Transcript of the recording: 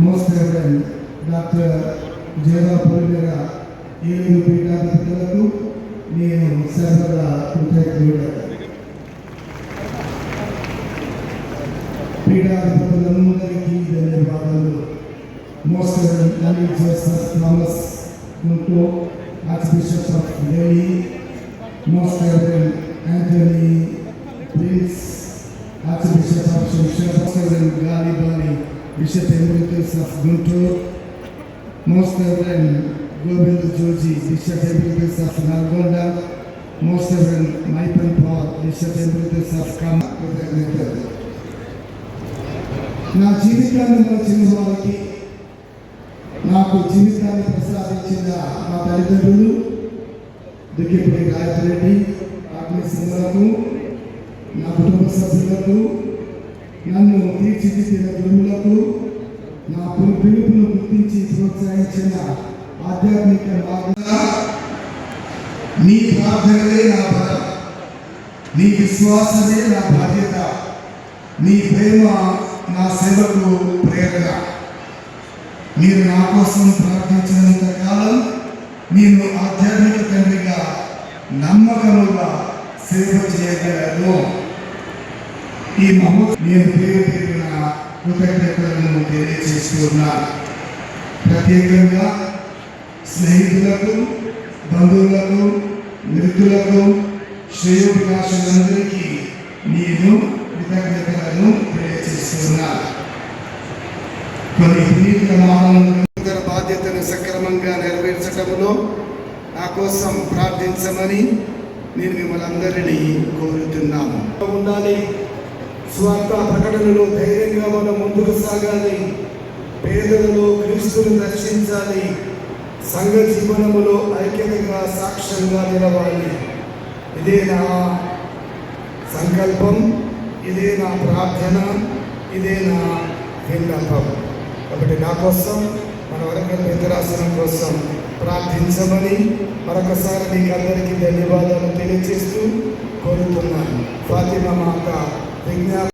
Most reverend doctor Jayarao Polimera Eluru పీఠాధిపతులకు నేను సర్వదా కృతజ్ఞుడు. పీఠాధిపతులందరికీ ధన్యవాదాలు. Most reverend Lalit Joseph Thomas గుంటూ archbishop of Delhi, most reverend Antony Prince archbishop of Shamshabad, most reverend గాలిబాని Bishop Emeritus of Guntur, Most Reverend Govind Joji, Bishop Emeritus of Nalgonda, Most Reverend Maipan Paul, Bishop Emeritus of Kama. నా జీవితాన్ని మలిచిన వారికి, నాకు జీవితాన్ని ప్రసాదించిన మా తల్లిదండ్రులు దుక్కిపూడి గాయత్రెడ్డి, ఆత్మీయులకు, నా కుటుంబ సభ్యులకు, నన్ను తీర్చిదిద్దిన గురువులకు, నా పిలుపును గుర్తించి ప్రోత్సహించిన ఆధ్యాత్మిక మార్గంగా నీ ప్రార్థనలే నా బలం, నీ విశ్వాసమే నా బాధ్యత, నీ ప్రేమ నా సేవకు ప్రేరణ. మీరు నా కోసం ప్రార్థించినంత కాలం నేను ఆధ్యాత్మిక తండ్రిగా నమ్మకముగా సేవ చేయగలను. ఈ నేను పేరు పేరున కృతజ్ఞతలను తెలియజేస్తున్నాను. ప్రత్యేకంగా స్నేహితులకు, బంధువులకు, మిత్రులకు, శ్రేయోభిలాషులందరికీ నేను కృతజ్ఞతలను తెలియజేస్తున్నాను. కొన్ని పునీతుల మానవుల బాధ్యతను సక్రమంగా నెరవేర్చడంలో నా కోసం ప్రార్థించమని నేను మిమ్మల్ని అందరినీ కోరుతున్నాను. ఉండాలి, స్వార్థ ప్రకటనలో ధైర్యంగా మనం ముందుకు సాగాలి, పేదలలో క్రీస్తును దర్శించాలి, సంఘ జీవనములో ఐక్యతగా సాక్ష్యంగా నిలవాలి. ఇదే నా సంకల్పం, ఇదే నా ప్రార్థన, ఇదే నా విన్నపం. కాబట్టి నా కోసం, మన వరంగల్ మిత్రాసనం కోసం ప్రార్థించమని మరొకసారి మీకు అందరికీ ధన్యవాదాలు తెలియజేస్తూ కోరుతున్నాను. ఫాతిమా మాత విజ్ఞాపన